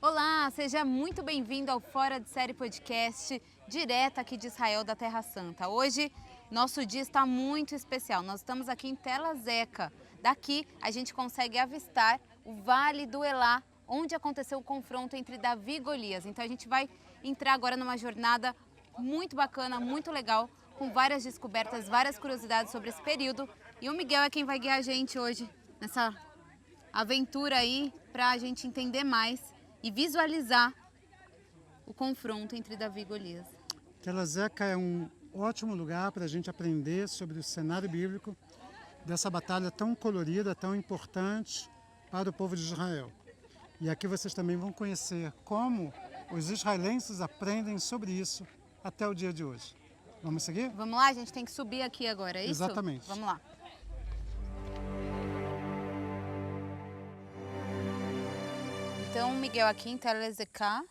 Olá, seja muito bem-vindo ao Fora de Série Podcast, direto aqui de Israel, da Terra Santa. Hoje, nosso dia está muito especial. Nós estamos aqui em Tel Azeca. Daqui, a gente consegue avistar o Vale do Elá, onde aconteceu o confronto entre Davi e Golias. Então, a gente vai entrar agora numa jornada muito bacana, muito legal, com várias descobertas, várias curiosidades sobre esse período. E o Miguel é quem vai guiar a gente hoje nessa aventura aí, para a gente entender mais e visualizar o confronto entre Davi e Golias. Tel Azeca é um ótimo lugar para a gente aprender sobre o cenário bíblico dessa batalha tão colorida, tão importante para o povo de Israel. E aqui vocês também vão conhecer como os israelenses aprendem sobre isso até o dia de hoje. Vamos seguir? Vamos lá, a gente tem que subir aqui agora, é isso? Exatamente. Vamos lá. Então, Miguel, aqui em Tel Azeca,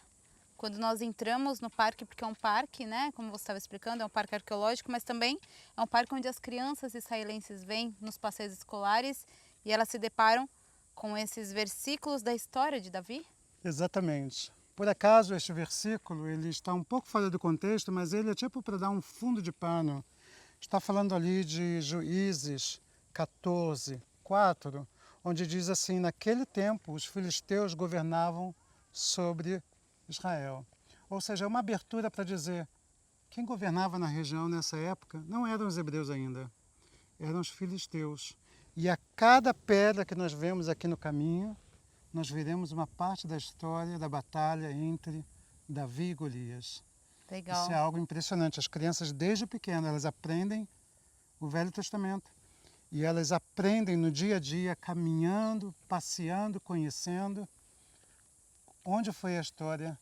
quando nós entramos no parque, porque é um parque, né, como você estava explicando, é um parque arqueológico, mas também é um parque onde as crianças israelenses vêm nos passeios escolares e elas se deparam com esses versículos da história de Davi? Exatamente. Por acaso, este versículo ele está um pouco fora do contexto, mas ele é tipo para dar um fundo de pano. Está falando ali de Juízes 14, 4, onde diz assim: naquele tempo os filisteus governavam sobre Israel. Ou seja, é uma abertura para dizer quem governava na região nessa época não eram os hebreus ainda, eram os filisteus. E a cada pedra que nós vemos aqui no caminho, nós veremos uma parte da história da batalha entre Davi e Golias. Legal. Isso é algo impressionante. As crianças, desde pequenas, elas aprendem o Velho Testamento. E elas aprendem no dia a dia, caminhando, passeando, conhecendo, onde foi a história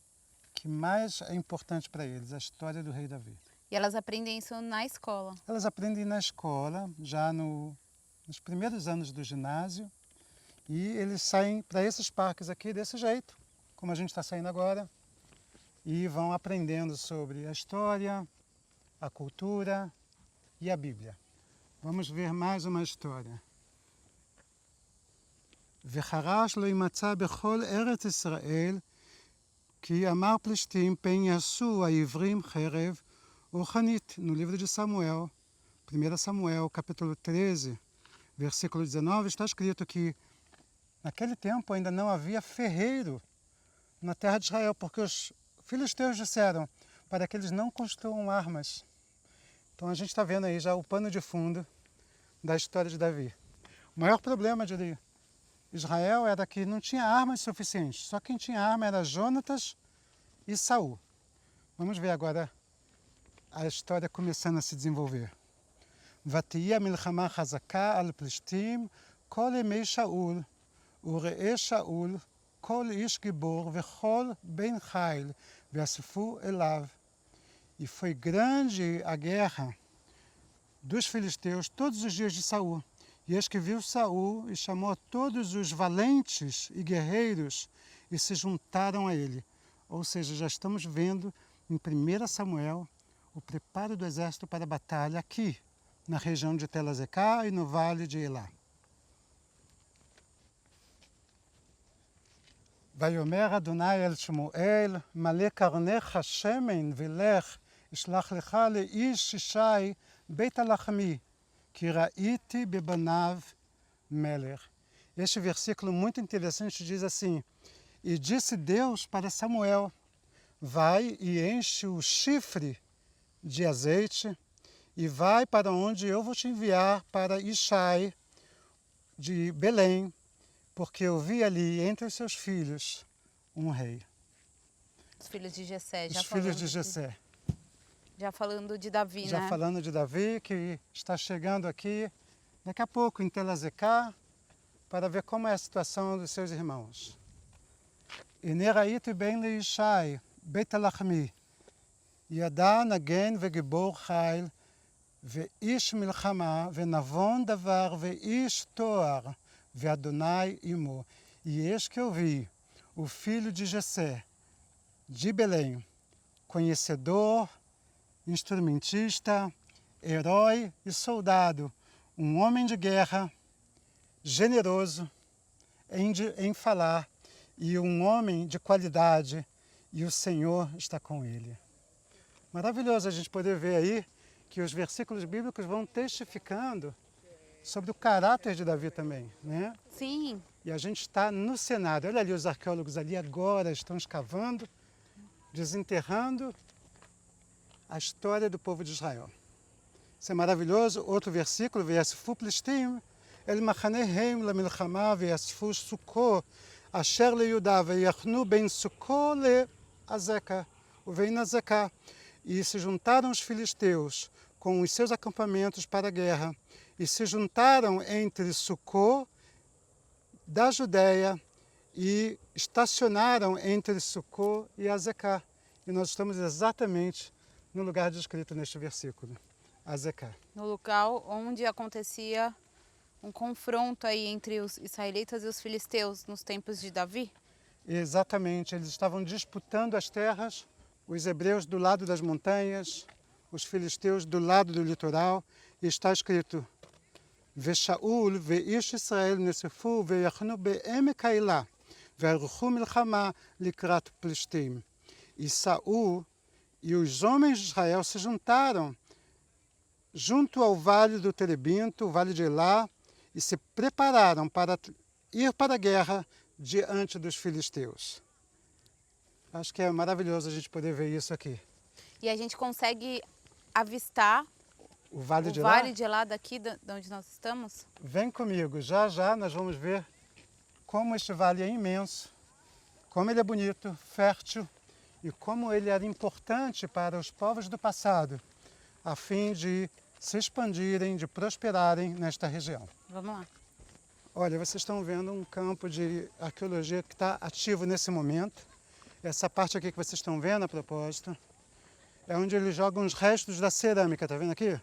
que mais é importante para eles, a história do rei Davi. E elas aprendem isso na escola? Elas aprendem na escola, já nos primeiros anos do ginásio, e eles saem para esses parques aqui desse jeito, como a gente está saindo agora, e vão aprendendo sobre a história, a cultura e a Bíblia. Vamos ver mais uma história. וחרש לא ימצא בכל ארץ ישראל, כי אמר פלישתים פן יעשו העברים חרב וחנית. No livro de Samuel, 1 Samuel, capítulo 13, versículo 19, está escrito que naquele tempo ainda não havia ferreiro na terra de Israel, porque os filisteus disseram para que eles não construam armas. Então a gente está vendo aí já o pano de fundo da história de Davi. O maior problema de Israel era que não tinha armas suficientes. Só quem tinha arma era Jonatas e Saul. Vamos ver agora a história começando a se desenvolver. ותהי המלחמה חזקה על פלישתים כל ימי שאול, וראה שאול כל איש גיבור וכל בן חיל, ואספו אליו. E foi grande a guerra dos filisteus todos os dias de Saul. E eis que viu Saul e chamou a todos os valentes e guerreiros e se juntaram a ele. Ou seja, já estamos vendo em 1 Samuel o preparo do exército para a batalha aqui, na região de Tel Azeca e no vale de Elá. ויאמר אדוני אל שמואל, מלא קרנך שמן ולך, אשלח לך לאיש ישי בית הלחמי, que raíti bebanav melech. Este versículo muito interessante diz assim: e disse Deus para Samuel, vai e enche o chifre de azeite e vai para onde eu vou te enviar, para Ishai de Belém, porque eu vi ali entre os seus filhos um rei. Os filhos de Jessé, Os filhos de Jessé. Já falando de Davi, Já né? falando de Davi, que está chegando aqui daqui a pouco em Tel Azeca para ver como é a situação dos seus irmãos. הנה ראיתי בן לישי בית הלחמי, ידע נגן וגיבור חיל, ואיש מלחמה, ונבון דבר, ואיש תואר, ואדוני עמו. E eis que eu vi o filho de Jessé, de Belém, conhecedor, instrumentista, herói e soldado, homem de guerra, generoso em falar e um homem de qualidade, e o Senhor está com ele. Maravilhoso a gente poder ver aí que os versículos bíblicos vão testificando sobre o caráter de Davi também, né? Sim. E a gente está no cenário. Olha ali os arqueólogos ali agora estão escavando, desenterrando a história do povo de Israel. Isso é maravilhoso. Outro versículo, ויאספו פלישתים אל מחניהם למלחמה ויאספו סוכו אשר ליהודה ויחנו בין סוכו לעזקה ובין עזקה. E se juntaram os filisteus com os seus acampamentos para a guerra, e se juntaram entre Sucô da Judéia e estacionaram entre Sucô e Azecá. E nós estamos exatamente no lugar descrito neste versículo, Azecá. No local onde acontecia um confronto aí entre os israelitas e os filisteus nos tempos de Davi? Exatamente, eles estavam disputando as terras, os hebreus do lado das montanhas, os filisteus do lado do litoral, e está escrito: ושאול ואיש ישראל נאספו ויחנו בעמק האלה וערכו מלחמה לקראת פלישתים. E Saul e os homens de Israel se juntaram junto ao vale do Terebinto, o vale de Elá, e se prepararam para ir para a guerra diante dos filisteus. Acho que é maravilhoso a gente poder ver isso aqui. E a gente consegue avistar O vale de o Elá, vale de lá daqui de onde nós estamos? vem comigo, já já nós vamos ver como este vale é imenso, como ele é bonito, fértil e como ele era importante para os povos do passado, a fim de se expandirem, de prosperarem nesta região. Vamos lá. Olha, vocês estão vendo um campo de arqueologia que está ativo nesse momento. Essa parte aqui que vocês estão vendo, a propósito, é onde eles jogam os restos da cerâmica, tá vendo aqui?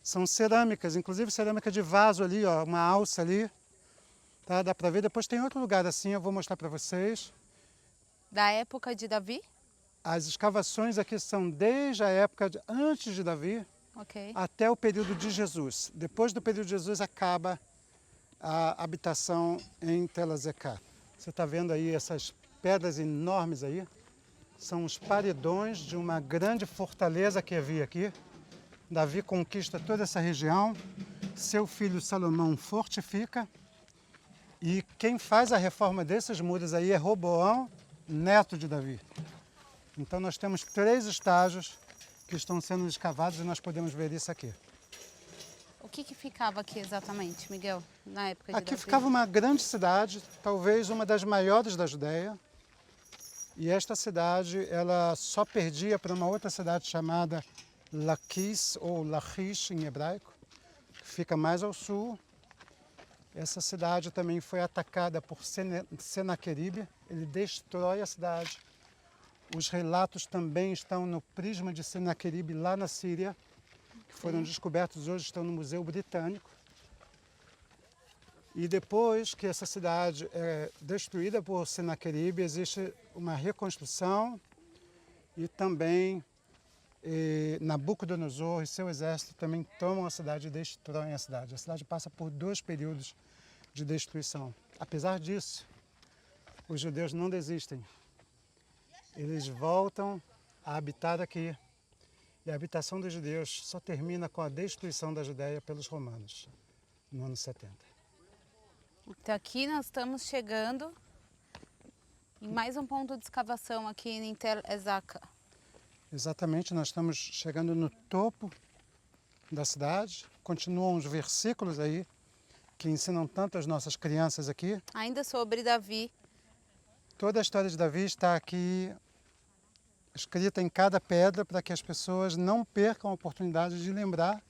São cerâmicas, inclusive cerâmica de vaso ali, ó, uma alça ali. Tá? Dá para ver. Depois tem outro lugar assim, eu vou mostrar para vocês. Da época de Davi? As escavações aqui são desde a época antes de Davi Ok. até o período de Jesus. Depois do período de Jesus acaba a habitação em Telazecá. Você está vendo aí essas pedras enormes aí? São os paredões de uma grande fortaleza que havia aqui. Davi conquista toda essa região, seu filho Salomão fortifica, e quem faz a reforma desses muros aí é Roboão, neto de Davi. Então nós temos 3 estágios que estão sendo escavados e nós podemos ver isso aqui. O que ficava aqui exatamente, Miguel, na época de Aqui Davi? ficava uma grande cidade, talvez uma das maiores da Judéia, e esta cidade ela só perdia para uma outra cidade chamada Laquis, ou Lachish em hebraico, que fica mais ao sul. Essa cidade também foi atacada por Senaqueribe, ele destrói a cidade. Os relatos também estão no prisma de Senaqueribe lá na Síria, que foram descobertos hoje, estão no Museu Britânico. E depois que essa cidade é destruída por Senaqueribe, existe uma reconstrução e também Nabucodonosor e seu exército também tomam a cidade e destroem a cidade. A cidade passa por 2 períodos de destruição. Apesar disso, os judeus não desistem. Eles voltam a habitar aqui. E a habitação dos judeus só termina com a destruição da Judéia pelos romanos, no ano 70. Então aqui nós estamos chegando em mais um ponto de escavação aqui em Tel Ezaca. Exatamente, nós estamos chegando no topo da cidade. Continuam os versículos aí que ensinam tanto as nossas crianças aqui. Ainda sobre Davi. Toda a história de Davi está aqui escrita em cada pedra para que as pessoas não percam a oportunidade de lembrar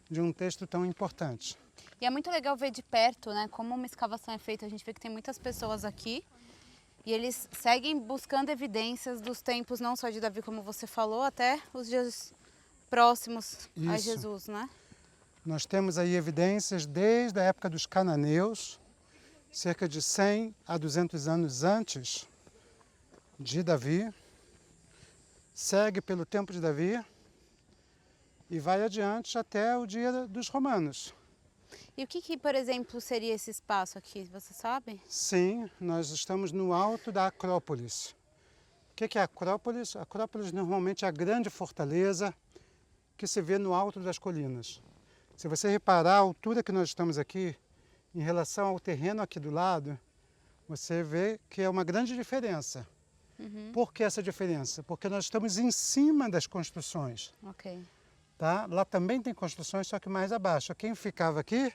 de um texto tão importante. E é muito legal ver de perto, né, como uma escavação é feita. A gente vê que tem muitas pessoas aqui e eles seguem buscando evidências dos tempos, não só de Davi, como você falou, até os dias próximos a Isso. Jesus, né? Nós temos aí evidências desde a época dos cananeus, cerca de 100 a 200 anos antes de Davi, segue pelo tempo de Davi e vai adiante até o dia dos romanos. E o que, por exemplo, seria esse espaço aqui, você sabe? Sim, nós estamos no alto da Acrópolis. O que é a Acrópolis? A Acrópolis normalmente é a grande fortaleza que se vê no alto das colinas. Se você reparar a altura que nós estamos aqui, em relação ao terreno aqui do lado, você vê que é uma grande diferença. Por que essa diferença? Porque nós estamos em cima das construções. Ok. Tá? Lá também tem construções, só que mais abaixo. Quem ficava aqui?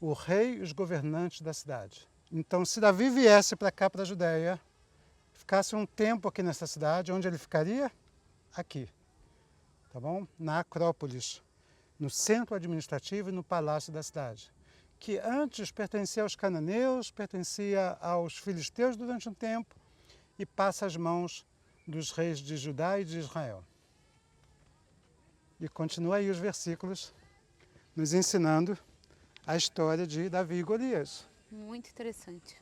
O rei e os governantes da cidade. Então, se Davi viesse para cá, para a Judéia, ficasse um tempo aqui nessa cidade, onde ele ficaria? Aqui, tá bom? Na Acrópolis, no centro administrativo e no palácio da cidade, que antes pertencia aos cananeus, pertencia aos filisteus durante um tempo e passa às mãos dos reis de Judá e de Israel. E continua aí os versículos nos ensinando a história de Davi e Golias. Muito interessante.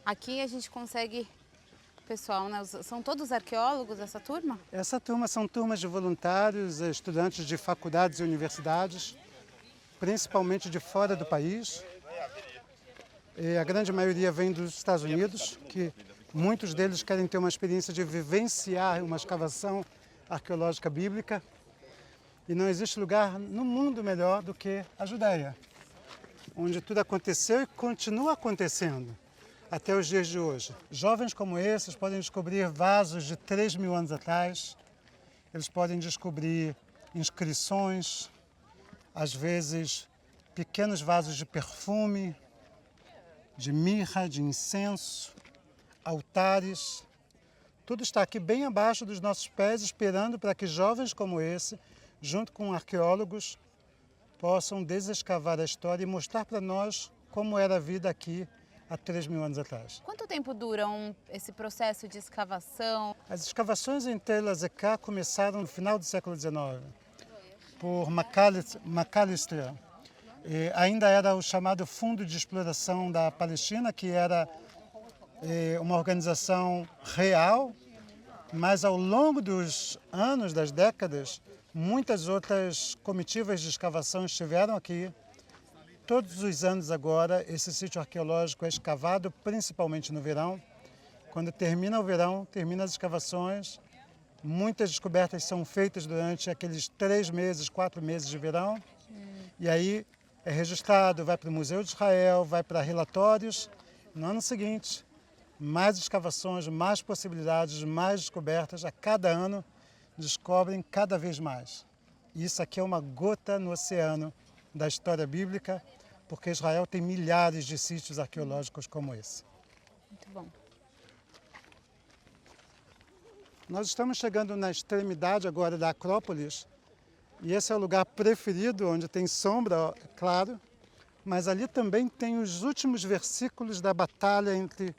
Aqui a gente consegue, pessoal, né? São todos arqueólogos essa turma? Essa turma são turmas de voluntários, estudantes de faculdades e universidades, principalmente de fora do país. E a grande maioria vem dos Estados Unidos, que muitos deles querem ter uma experiência de vivenciar uma escavação arqueológica bíblica. E não existe lugar no mundo melhor do que a Judéia, onde tudo aconteceu e continua acontecendo até os dias de hoje. Jovens como esses podem descobrir vasos de 3.000 anos atrás, eles podem descobrir inscrições, às vezes pequenos vasos de perfume, de mirra, de incenso, altares. Tudo está aqui bem abaixo dos nossos pés, esperando para que jovens como esse, junto com arqueólogos, possam desescavar a história e mostrar para nós como era a vida aqui há 3.000 anos atrás. Quanto tempo dura esse processo de escavação? As escavações em Tel Azekah começaram no final do século XIX, por McAllister. Ainda era o chamado Fundo de Exploração da Palestina, que era uma organização real, mas ao longo dos anos, das décadas, muitas outras comitivas de escavação estiveram aqui. Todos os anos agora, esse sítio arqueológico é escavado, principalmente no verão. Quando termina o verão, termina as escavações. Muitas descobertas são feitas durante aqueles 3 meses, 4 meses de verão. E aí é registrado, vai para o Museu de Israel, vai para relatórios. No ano seguinte, mais escavações, mais possibilidades, mais descobertas. A cada ano descobrem cada vez mais. E isso aqui é uma gota no oceano da história bíblica, porque Israel tem milhares de sítios arqueológicos como esse. Muito bom. Nós estamos chegando na extremidade agora da Acrópolis, e esse é o lugar preferido, onde tem sombra, claro, mas ali também tem os últimos versículos da batalha entre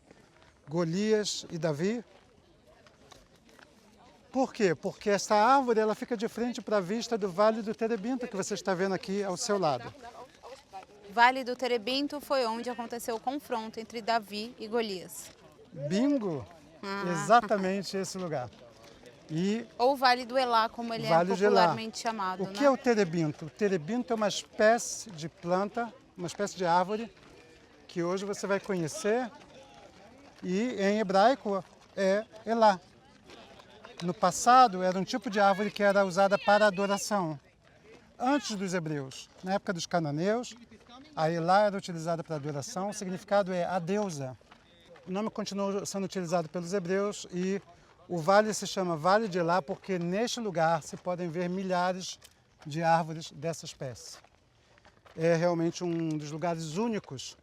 Golias e Davi. Por quê? Porque essa árvore ela fica de frente para a vista do Vale do Terebinto, que você está vendo aqui ao seu lado. Vale do Terebinto foi onde aconteceu o confronto entre Davi e Golias. Bingo! Exatamente esse lugar. E Ou Vale do Elá, como ele Vale é de Elá. popularmente chamado. O que é o terebinto? O terebinto é uma espécie de planta, uma espécie de árvore, que hoje você vai conhecer, e em hebraico é Elá. No passado era um tipo de árvore que era usada para adoração. Antes dos hebreus, na época dos cananeus, a Elá era utilizada para adoração, o significado é a deusa. O nome continuou sendo utilizado pelos hebreus e o vale se chama Vale de Elá porque neste lugar se podem ver milhares de árvores dessa espécie. É realmente um dos lugares únicos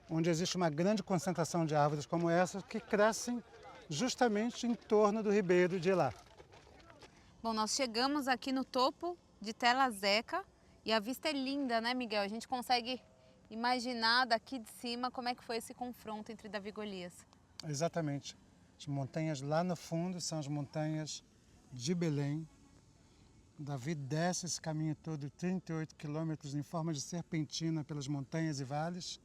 onde existe uma grande concentração de árvores como essa que crescem justamente em torno do ribeiro de Elá. Bom, nós chegamos aqui no topo de Tel Azekah e a vista é linda, né, Miguel? A gente consegue imaginar daqui de cima como é que foi esse confronto entre Davi e Golias. Exatamente. As montanhas lá no fundo são as montanhas de Belém. Davi desce esse caminho todo, 38 quilômetros, em forma de serpentina pelas montanhas e vales.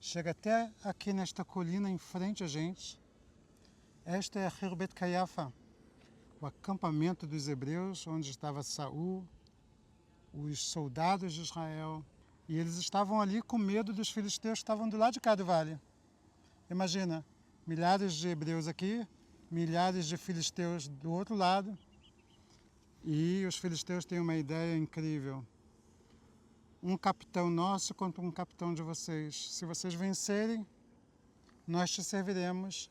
Chega até aqui nesta colina em frente a gente. Esta é a Hirbet Caiafa, o acampamento dos hebreus, onde estava Saul, os soldados de Israel, E eles estavam ali com medo dos filisteus que estavam do lado de cá do vale. Imagina, milhares de hebreus aqui, milhares de filisteus do outro lado. E os filisteus têm uma ideia incrível. Um capitão nosso contra um capitão de vocês. Se vocês vencerem, nós te serviremos.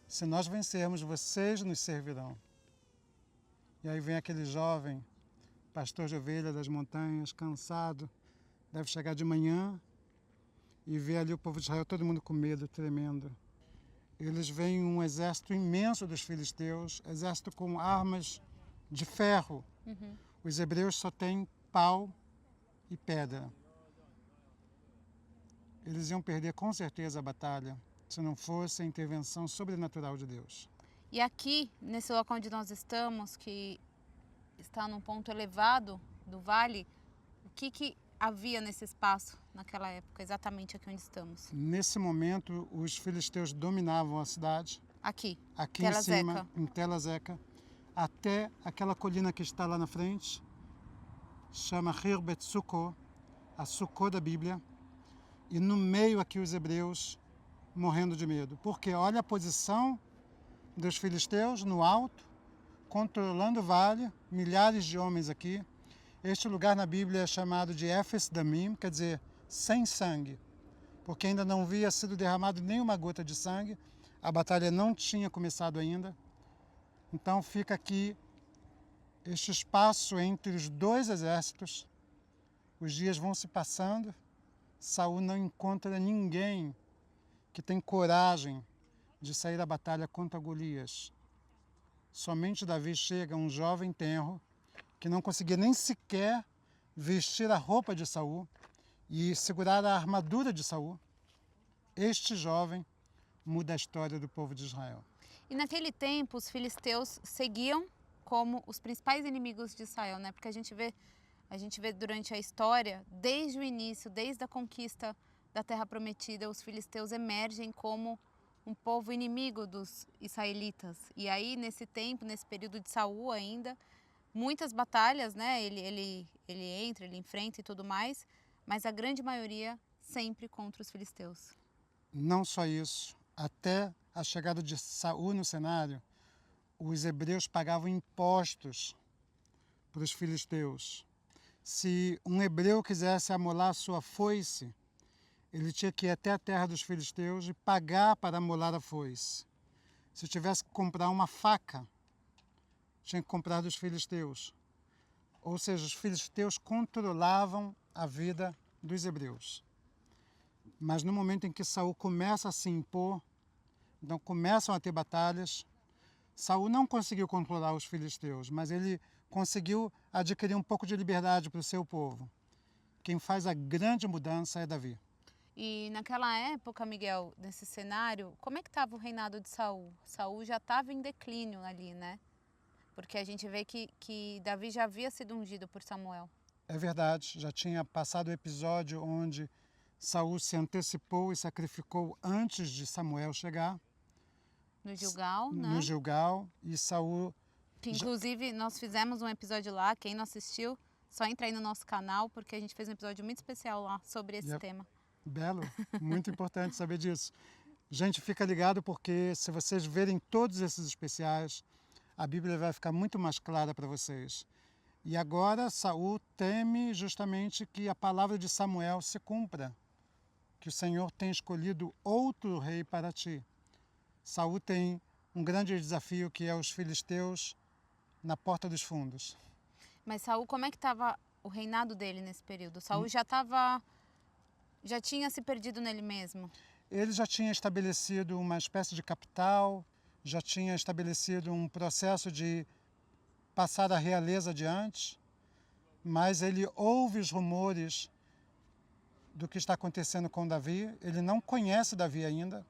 Se nós vencermos, vocês nos servirão. E aí vem aquele jovem, pastor de ovelha das montanhas, cansado, deve chegar de manhã e vê ali o povo de Israel, todo mundo com medo, tremendo. Eles veem um exército imenso dos filisteus, exército com armas de ferro. Os hebreus só têm pau e pedra. Eles iam perder com certeza a batalha se não fosse a intervenção sobrenatural de Deus. E aqui, nesse local onde nós estamos, que está num ponto elevado do vale, o que havia nesse espaço naquela época, exatamente aqui onde estamos? Nesse momento, os filisteus dominavam a cidade. Aqui Em cima, em Telazeca, até aquela colina que está lá na frente, chama Hirbet Sukkot, a Sukkot da Bíblia, e no meio aqui os hebreus morrendo de medo. Porque olha a posição dos filisteus no alto, controlando o vale, milhares de homens aqui. Este lugar na Bíblia é chamado de Efes Damim, quer dizer, sem sangue, porque ainda não havia sido derramado nenhuma gota de sangue, a batalha não tinha começado ainda. Então fica aqui este espaço entre os dois exércitos. Os dias vão se passando, Saul não encontra ninguém que tem coragem de sair da batalha contra Golias. Somente Davi chega, um jovem tenro, que não conseguia nem sequer vestir a roupa de Saul e segurar a armadura de Saul. Este jovem muda a história do povo de Israel. E naquele tempo os filisteus seguiam como os principais inimigos de Israel, né? Porque a gente vê durante a história, desde o início, desde a conquista da Terra Prometida, os filisteus emergem como um povo inimigo dos israelitas. E aí, nesse tempo, nesse período de Saul ainda, muitas batalhas, né? Ele entra, ele enfrenta e tudo mais, mas a grande maioria sempre contra os filisteus. Não só isso, até a chegada de Saul no cenário, os hebreus pagavam impostos para os filisteus. Se um hebreu quisesse amolar sua foice, ele tinha que ir até a terra dos filisteus e pagar para amolar a foice. Se tivesse que comprar uma faca, tinha que comprar dos filisteus. Ou seja, os filisteus controlavam a vida dos hebreus. Mas no momento em que Saul começa a se impor, então começam a ter batalhas, Saul não conseguiu controlar os filisteus, mas ele conseguiu adquirir um pouco de liberdade para o seu povo. Quem faz a grande mudança é Davi. E naquela época, Miguel, nesse cenário, como é que estava o reinado de Saul? Saul já estava em declínio ali, né? Porque a gente vê que Davi já havia sido ungido por Samuel. É verdade, já tinha passado o episódio onde Saul se antecipou e sacrificou antes de Samuel chegar. No Gilgal, né? No Gilgal, e Saul... Que inclusive nós fizemos um episódio lá, quem não assistiu, só entra aí no nosso canal, porque a gente fez um episódio muito especial lá sobre esse tema. Belo, muito importante saber disso. Gente, fica ligado porque se vocês verem todos esses especiais, a Bíblia vai ficar muito mais clara para vocês. E agora Saul teme justamente que a palavra de Samuel se cumpra, que o Senhor tem escolhido outro rei para ti. Saul tem um grande desafio que é os filisteus na porta dos fundos. Mas Saul, como é que estava o reinado dele nesse período? Saul já tinha se perdido nele mesmo? Ele já tinha estabelecido uma espécie de capital, já tinha estabelecido um processo de passar a realeza adiante, mas ele ouve os rumores do que está acontecendo com Davi, ele não conhece Davi ainda,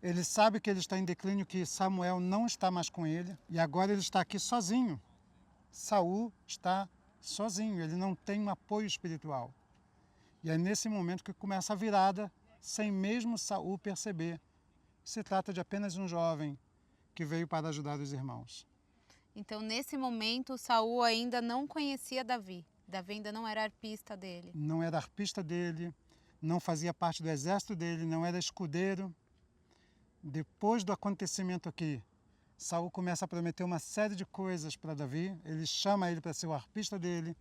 ele sabe que ele está em declínio, que Samuel não está mais com ele, e agora ele está aqui sozinho. Saul está sozinho, ele não tem um apoio espiritual. E é nesse momento que começa a virada, sem mesmo Saul perceber. Se trata de apenas um jovem que veio para ajudar os irmãos. Então, nesse momento, Saul ainda não conhecia Davi. Davi ainda não era arpista dele. Não era arpista dele, não fazia parte do exército dele, não era escudeiro. Depois do acontecimento aqui, Saul começa a prometer uma série de coisas para Davi. Ele chama ele para ser o arpista dele,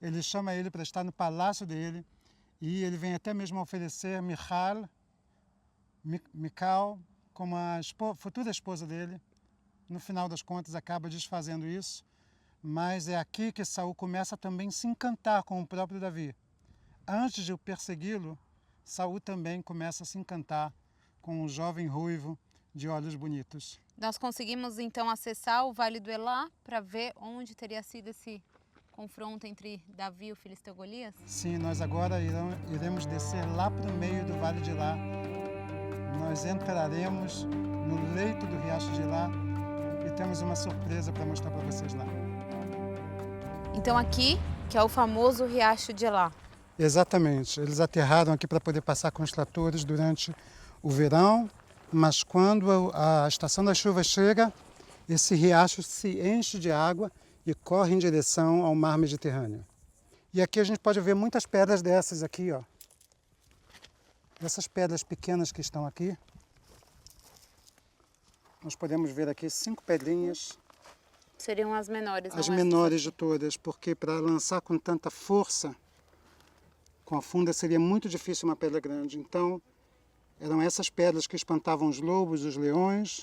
ele chama ele para estar no palácio dele, e ele vem até mesmo oferecer Mical como a futura esposa dele. No final das contas, acaba desfazendo isso, mas é aqui que Saul começa também a se encantar com o próprio Davi. Antes de persegui-lo, Saul também começa a se encantar com um jovem ruivo de olhos bonitos. Nós conseguimos então acessar o Vale do Elá para ver onde teria sido esse confronto entre Davi e o filisteu Golias? Sim, nós agora iremos descer lá para o meio do Vale de Elá. Nós entraremos no leito do riacho de Elá e temos uma surpresa para mostrar para vocês lá. Então aqui, que é o famoso riacho de Elá. Exatamente. Eles aterraram aqui para poder passar com os tratores durante o verão, mas quando a estação da chuva chega, esse riacho se enche de água e corre em direção ao mar Mediterrâneo. E aqui a gente pode ver muitas pedras dessas aqui, ó. Essas pedras pequenas que estão aqui. Nós podemos ver aqui 5 pedrinhas. Seriam as menores, As não menores de todas, porque para lançar com tanta força, com a funda, seria muito difícil uma pedra grande. Então, eram essas pedras que espantavam os lobos, os leões.